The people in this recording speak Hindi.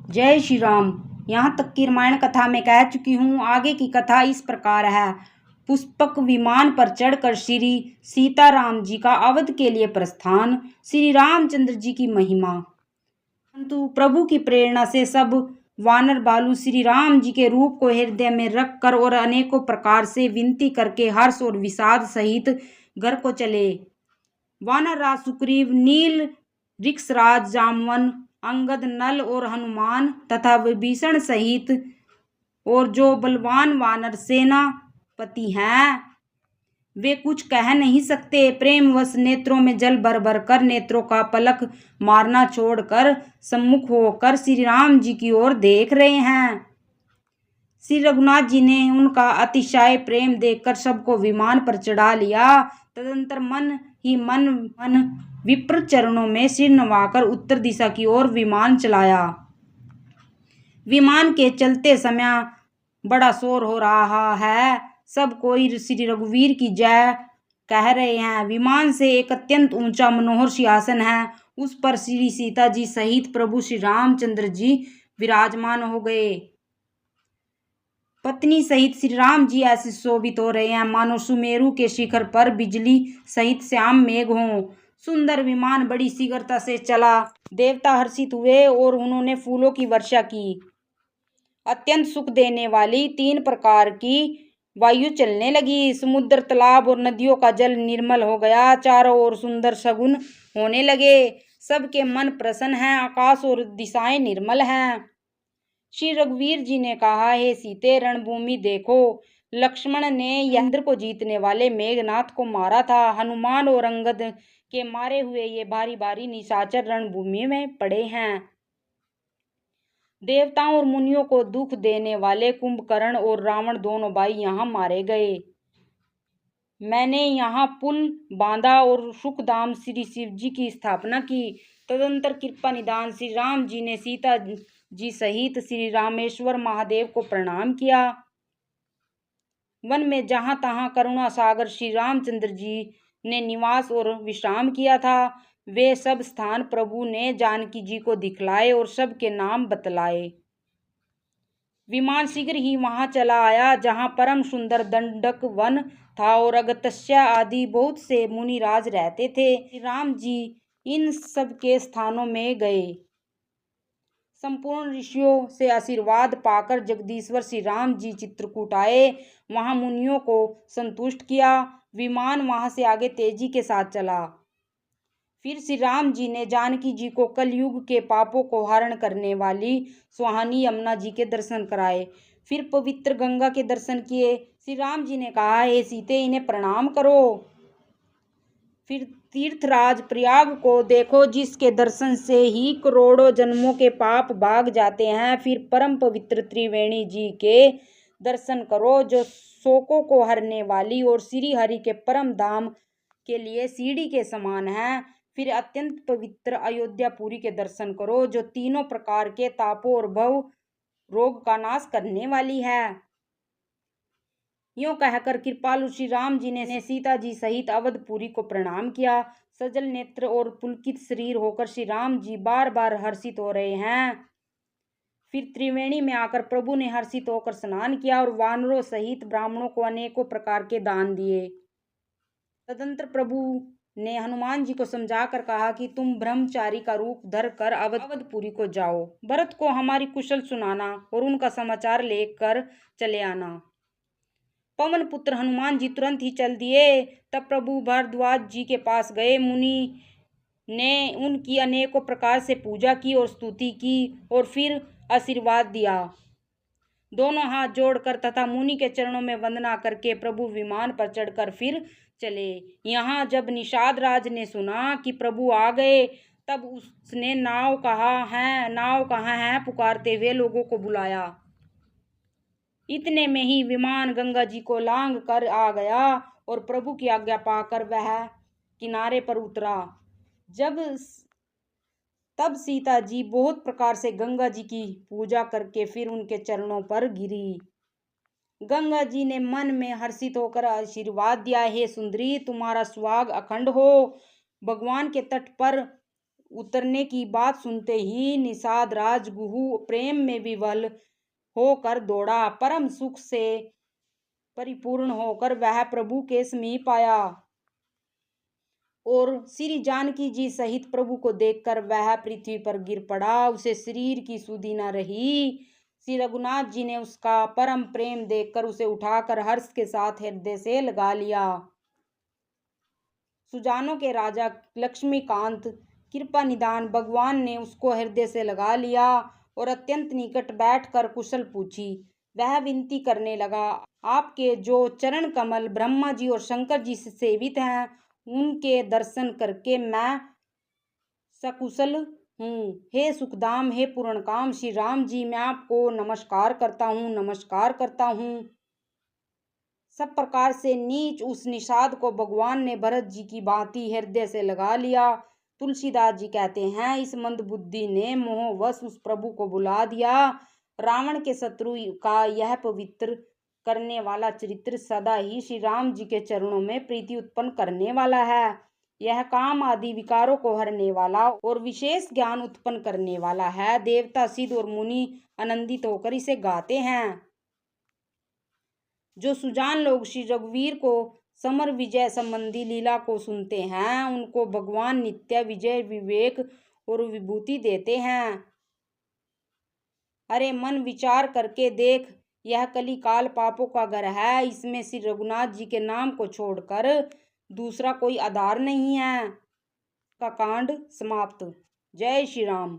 जय श्री राम। यहाँ तक की रामायण कथा में कह चुकी हूँ। आगे की कथा इस प्रकार है। पुष्पक विमान पर चढ़कर श्री सीताराम जी का अवध के लिए प्रस्थान। श्री रामचंद्र जी की महिमा। परंतु प्रभु की प्रेरणा से सब वानर बालू श्री राम जी के रूप को हृदय में रख कर और अनेकों प्रकार से विनती करके हर्ष और विषाद सहित घर को चले। वानर राज सुग्रीव, नील, ऋक्षराज जामवन, अंगद, नल और हनुमान तथा विभीषण सहित और जो बलवान वानर सेनापति हैं वे कुछ कह नहीं सकते। प्रेमवश नेत्रों में जल भर भर कर नेत्रों का पलक मारना छोड़कर सम्मुख होकर श्री राम जी की ओर देख रहे हैं। श्री रघुनाथ जी ने उनका अतिशय प्रेम देखकर सबको विमान पर चढ़ा लिया। तदंतर मन ही मन विप्र चरणों में सिर नवाकर उत्तर दिशा की ओर विमान चलाया। विमान के चलते समय बड़ा शोर हो रहा है। सब कोई श्री रघुवीर की जय कह रहे हैं। विमान से एक अत्यंत ऊंचा मनोहर सिंहासन है। उस पर श्री सीता जी सहित प्रभु श्री रामचंद्र जी विराजमान हो गए। पत्नी सहित श्री राम जी ऐसे शोभित हो रहे हैं मानो सुमेरु के शिखर पर बिजली सहित श्याम मेघ हों। सुंदर विमान बड़ी शीघ्रता से चला। देवता हर्षित हुए और उन्होंने फूलों की वर्षा की। अत्यंत सुख देने वाली 3 प्रकार की वायु चलने लगी। समुद्र, तालाब और नदियों का जल निर्मल हो गया। चारों ओर सुंदर शगुन होने लगे। सबके मन प्रसन्न हैं। आकाश और दिशाएं निर्मल हैं। श्री रघुवीर जी ने कहा, हे सीते, रणभूमि देखो। लक्ष्मण ने इंद्र को जीतने वाले मेघनाथ को मारा था। हनुमान और अंगद के मारे हुए ये भारी भारी निशाचर रणभूमि में पड़े हैं। देवताओं और मुनियों को दुख देने वाले कुंभकर्ण और रावण दोनों भाई यहाँ मारे गए। मैंने यहाँ पुल बांधा और सुखधाम श्री शिव जी की स्थापना की। तदंतर कृपा निदान श्री राम जी ने सीता जी सहित श्री रामेश्वर महादेव को प्रणाम किया। वन में जहाँ तहाँ करुणा सागर श्री रामचंद्र जी ने निवास और विश्राम किया था। वे सब स्थान प्रभु ने जानकी जी को दिखलाए और सबके नाम बतलाए। विमान शीघ्र ही वहां चला आया जहां परम सुंदर दंडक वन था और अगस्त्य आदि बहुत से मुनिराज रहते थे। राम जी इन सब के स्थानों में गए। संपूर्ण ऋषियों से आशीर्वाद पाकर जगदीश्वर श्री राम जी चित्रकूट आए। वहां मुनियों को संतुष्ट किया। विमान वहां से आगे तेजी के साथ चला। फिर श्री राम जी ने जानकी जी को कलयुग के पापों को हरण करने वाली सुहानी यमुना जी के दर्शन कराए। फिर पवित्र गंगा के दर्शन किए। श्री राम जी ने कहा, हे सीते, इन्हें प्रणाम करो। फिर तीर्थराज प्रयाग को देखो जिसके दर्शन से ही करोड़ों जन्मों के पाप भाग जाते हैं। फिर परम पवित्र त्रिवेणी जी के दर्शन करो जो शोकों को हरने वाली और श्री हरि के परम धाम के लिए सीढ़ी के समान है। फिर अत्यंत पवित्र अयोध्यापुरी के दर्शन करो जो तीनों प्रकार के तापों और भव रोग का नाश करने वाली है। यूं कहकर कृपालु श्री राम जी ने सीता जी सहित अवधपुरी को प्रणाम किया। सजल नेत्र और पुलकित शरीर होकर श्री राम जी बार बार हर्षित हो रहे हैं। फिर त्रिवेणी में आकर प्रभु ने हर्षित होकर स्नान किया और वानरों सहित ब्राह्मणों को अनेकों प्रकार के दान दिए। तदंतर प्रभु ने हनुमान जी को समझाकर कहा कि तुम ब्रह्मचारी का रूप धर कर अवधपुरी को जाओ। भरत को हमारी कुशल सुनाना और उनका समाचार लेकर चले आना। पवन पुत्र हनुमान जी तुरंत ही चल दिए। तब प्रभु भारद्वाज जी के पास गए। मुनि ने उनकी अनेकों प्रकार से पूजा की और स्तुति की और फिर आशीर्वाद दिया। दोनों हाथ जोड़कर तथा मुनि के चरणों में वंदना करके प्रभु विमान पर चढ़कर फिर चले। यहाँ जब निषाद राज ने सुना कि प्रभु आ गए तब उसने नाव कहाँ है पुकारते हुए लोगों को बुलाया। इतने में ही विमान गंगा जी को लांग कर आ गया और प्रभु की आज्ञा पाकर वह किनारे पर उतरा। तब सीता जी बहुत प्रकार से गंगा जी की पूजा करके फिर उनके चरणों पर गिरी। गंगा जी ने मन में हर्षित होकर आशीर्वाद दिया, हे सुंदरी, तुम्हारा सुहाग अखंड हो। भगवान के तट पर उतरने की बात सुनते ही निषाद राज गुहू प्रेम में विवल होकर दौड़ा। परम सुख से परिपूर्ण होकर वह प्रभु के समीप आया और श्री जानकी जी सहित प्रभु को देखकर वह पृथ्वी पर गिर पड़ा। उसे शरीर की सुधि न रही। श्री रघुनाथ जी ने उसका परम प्रेम देखकर उसे उठाकर हर्ष के साथ हृदय से लगा लिया। सुजानों के राजा लक्ष्मीकांत कृपा निदान भगवान ने उसको हृदय से लगा लिया और अत्यंत निकट बैठकर कुशल पूछी। वह विनती करने लगा, आपके जो चरण कमल ब्रह्मा जी और शंकर जी से सेवित हैं, उनके दर्शन करके मैं सकुशल हूँ। हे सुखधाम, हे पूर्णकाम श्री राम जी, मैं आपको नमस्कार करता हूँ, नमस्कार करता हूँ। सब प्रकार से नीच उस निषाद को भगवान ने भरत जी की भांति हृदय से लगा लिया। तुलसीदास जी कहते हैं, इस मंदबुद्धि ने मोहवश उस प्रभु को बुला दिया। रावण के शत्रु का यह पवित्र करने वाला चरित्र सदा ही श्री राम जी के चरणों में प्रीति उत्पन्न करने वाला है। यह काम आदि विकारों को हरने वाला और विशेष ज्ञान उत्पन्न करने वाला है। देवता सिद्ध और मुनि आनंदित होकर इसे गाते हैं। जो सुजान लोग श्री रघुवीर को समर विजय संबंधी लीला को सुनते हैं, उनको भगवान नित्य विजय विवेक और विभूति देते हैं। अरे मन, विचार करके देख, यह कली काल पापों का घर है। इसमें श्री रघुनाथ जी के नाम को छोड़कर दूसरा कोई आधार नहीं है। का कांड समाप्त। जय श्री राम।